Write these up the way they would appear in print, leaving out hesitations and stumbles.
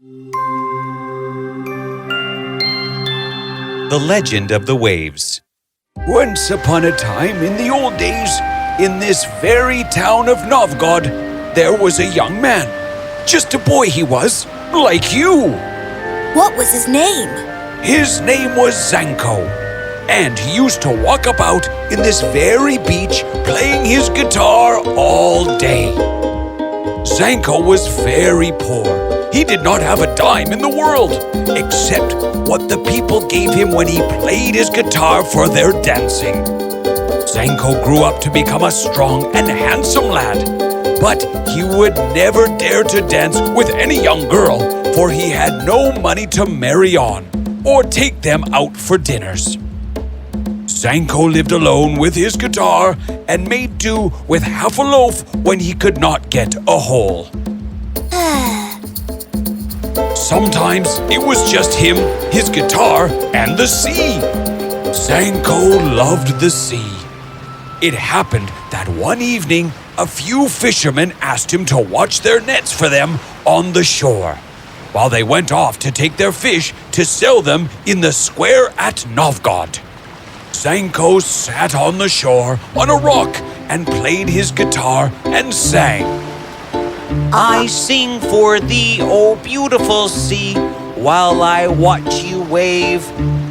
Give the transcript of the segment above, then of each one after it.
The Legend of the Waves. Once upon a time in the old days, in this very town of Novgorod, there was a young man. Just a boy he was, like you. What was his name? His name was Zanko, and he used to walk about in this very beach playing his guitar all day. Zanko was very poor. He did not have a dime in the world, except what the people gave him when he played his guitar for their dancing. Zanko grew up to become a strong and handsome lad, but he would never dare to dance with any young girl, for he had no money to marry on or take them out for dinners. Zanko lived alone with his guitar and made do with half a loaf when he could not get a whole. Sometimes it was just him, his guitar, and the sea. Zanko loved the sea. It happened that one evening, a few fishermen asked him to watch their nets for them on the shore, while they went off to take their fish to sell them in the square at Novgorod. Zanko sat on the shore on a rock and played his guitar and sang. I sing for thee, O beautiful sea, while I watch you wave.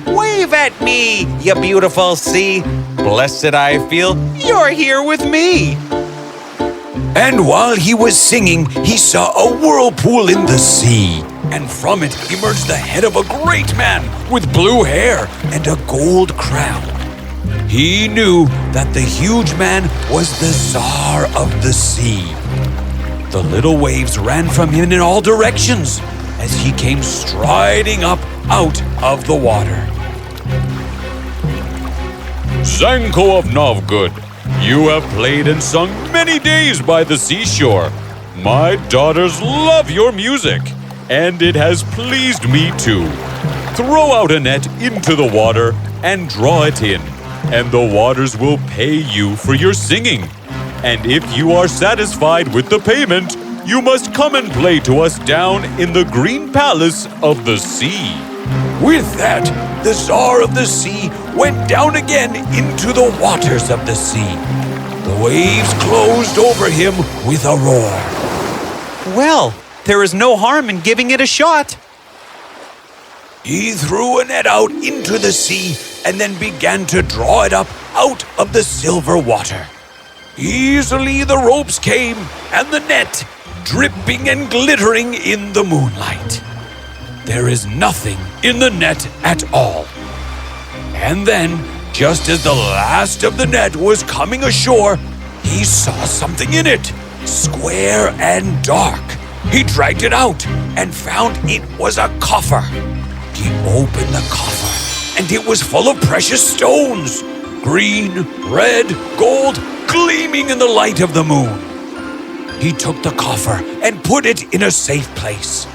Wave at me, you beautiful sea. Blessed I feel you're here with me. And while he was singing, he saw a whirlpool in the sea. And from it emerged the head of a great man with blue hair and a gold crown. He knew that the huge man was the Tsar of the sea. The little waves ran from him in all directions as he came striding up out of the water. Zanko of Novgorod, you have played and sung many days by the seashore. My daughters love your music, and it has pleased me too. Throw out a net into the water and draw it in, and the waters will pay you for your singing. And if you are satisfied with the payment, you must come and play to us down in the green palace of the sea. With that, the Tsar of the sea went down again into the waters of the sea. The waves closed over him with a roar. Well, there is no harm in giving it a shot. He threw a net out into the sea and then began to draw it up out of the silver water. Easily the ropes came and the net, dripping and glittering in the moonlight. There is nothing in the net at all. And then, just as the last of the net was coming ashore, he saw something in it, square and dark. He dragged it out and found it was a coffer. He opened the coffer, and it was full of precious stones, green, red, gold, gleaming in the light of the moon. He took the coffer and put it in a safe place.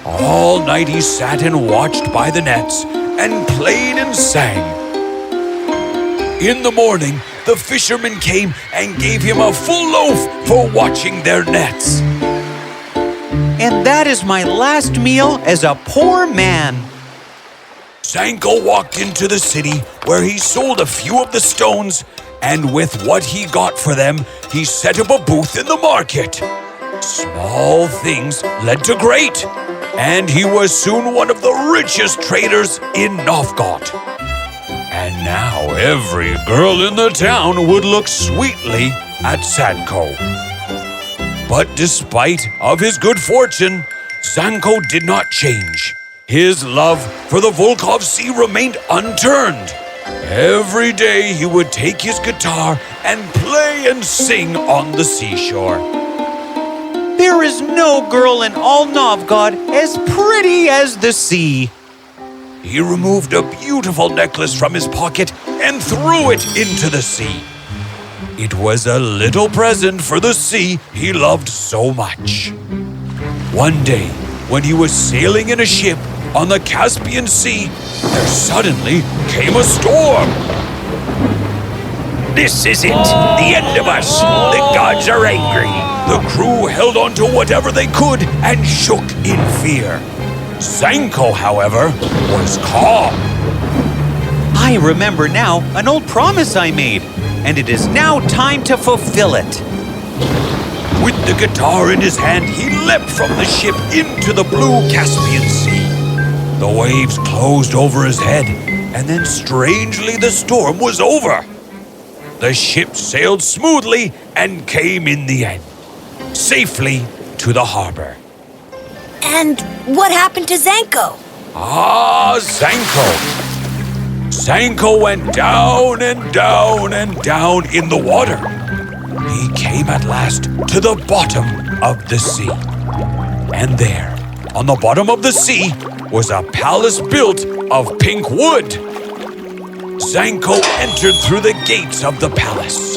All night he sat and watched by the nets and played and sang. In the morning, the fishermen came and gave him a full loaf for watching their nets. And that is my last meal as a poor man. Zanko walked into the city where he sold a few of the stones, and with what he got for them, he set up a booth in the market. Small things led to great, and he was soon one of the richest traders in Novgorod. And now every girl in the town would look sweetly at Zanko. But despite of his good fortune, Zanko did not change. His love for the Volkhov Sea remained unturned. Every day he would take his guitar and play and sing on the seashore. There is no girl in all Novgorod as pretty as the sea. He removed a beautiful necklace from his pocket and threw it into the sea. It was a little present for the sea he loved so much. One day, when he was sailing in a ship on the Caspian Sea, there suddenly came a storm. This is it, the end of us. The gods are angry. The crew held on to whatever they could and shook in fear. Zanko, however, was calm. I remember now an old promise I made, and it is now time to fulfill it. With the guitar in his hand, he leapt from the ship into the blue Caspian Sea. The waves closed over his head, and then strangely the storm was over. The ship sailed smoothly and came in the end, safely to the harbor. And what happened to Zanko? Zanko. Zanko went down and down and down in the water. He came at last to the bottom of the sea. And there, on the bottom of the sea, was a palace built of pink wood. Zanko entered through the gates of the palace.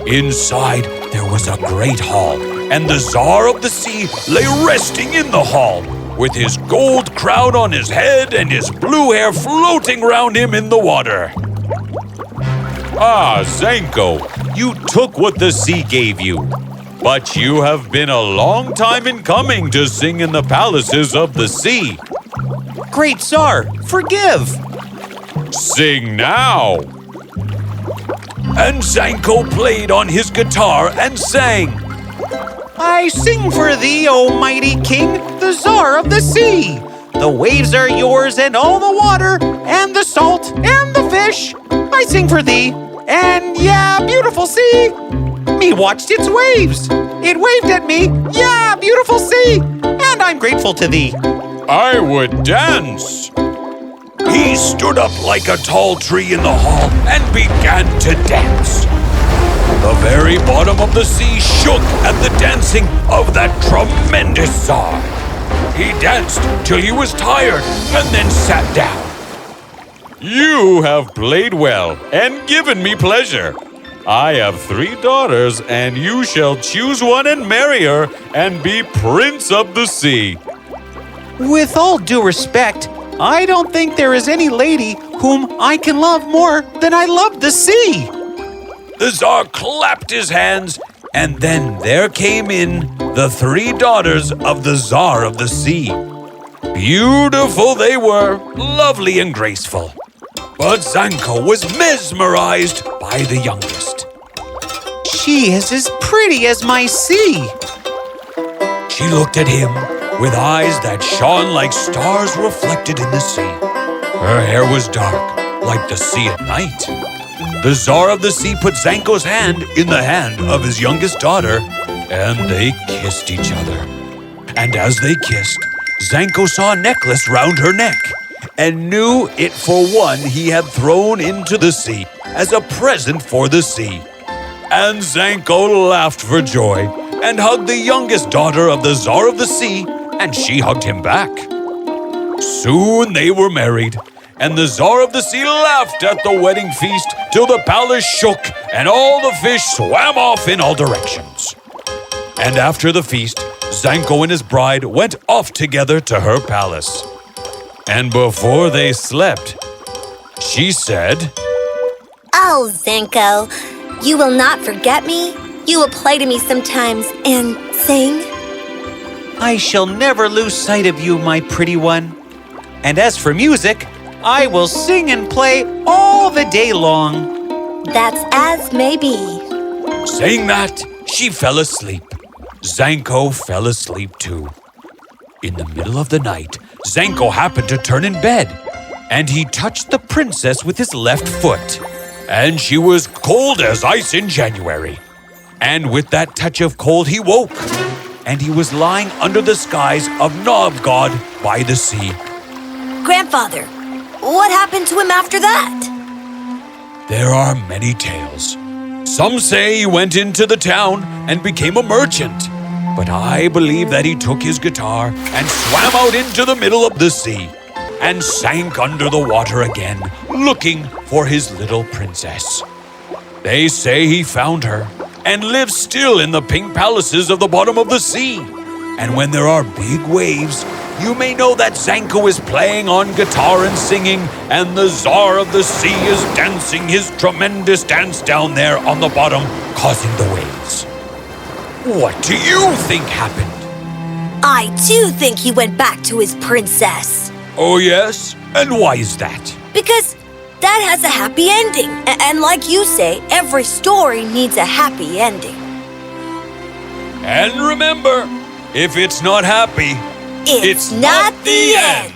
Inside, there was a great hall, and the Tsar of the Sea lay resting in the hall, with his gold crown on his head and his blue hair floating round him in the water. Ah, Zanko, you took what the sea gave you. But you have been a long time in coming to sing in the palaces of the sea. Great Tsar, forgive! Sing now! And Zanko played on his guitar and sang. I sing for thee, O mighty king, the Tsar of the sea. The waves are yours and all the water, and the salt and the fish. I sing for thee, and yeah, beautiful sea. Me watched its waves. It waved at me, yeah, beautiful sea. And I'm grateful to thee. I would dance. He stood up like a tall tree in the hall and began to dance. The very bottom of the sea shook at the dancing of that tremendous Tsar. He danced till he was tired and then sat down. You have played well and given me pleasure. I have 3 daughters, and you shall choose one and marry her and be Prince of the Sea. With all due respect, I don't think there is any lady whom I can love more than I love the sea. The Tsar clapped his hands, and then there came in the 3 daughters of the Tsar of the Sea. Beautiful they were, lovely and graceful. But Zanko was mesmerized by the youngest. She is as pretty as my sea. She looked at him with eyes that shone like stars reflected in the sea. Her hair was dark, like the sea at night. The Tsar of the Sea put Zanko's hand in the hand of his youngest daughter, and they kissed each other. And as they kissed, Zanko saw a necklace round her neck, and knew it for one he had thrown into the sea as a present for the sea. And Zanko laughed for joy and hugged the youngest daughter of the Tsar of the Sea, and she hugged him back. Soon they were married, and the Tsar of the Sea laughed at the wedding feast till the palace shook and all the fish swam off in all directions. And after the feast, Zanko and his bride went off together to her palace. And before they slept, she said, Oh, Zanko, you will not forget me? You will play to me sometimes and sing? I shall never lose sight of you, my pretty one. And as for music, I will sing and play all the day long. That's as may be. Saying that, she fell asleep. Zanko fell asleep too. In the middle of the night, Zanko happened to turn in bed, and he touched the princess with his left foot. And she was cold as ice in January. And with that touch of cold, he woke, and he was lying under the skies of Novgorod by the sea. Grandfather, what happened to him after that? There are many tales. Some say he went into the town and became a merchant. But I believe that he took his guitar and swam out into the middle of the sea and sank under the water again, looking for his little princess. They say he found her and lives still in the pink palaces of the bottom of the sea. And when there are big waves, you may know that Zanko is playing on guitar and singing, and the Tsar of the Sea is dancing his tremendous dance down there on the bottom, causing the waves. What do you think happened? I too think he went back to his princess. Oh, yes? And why is that? Because that has a happy ending. And like you say, every story needs a happy ending. And remember, if it's not happy, It's not the end.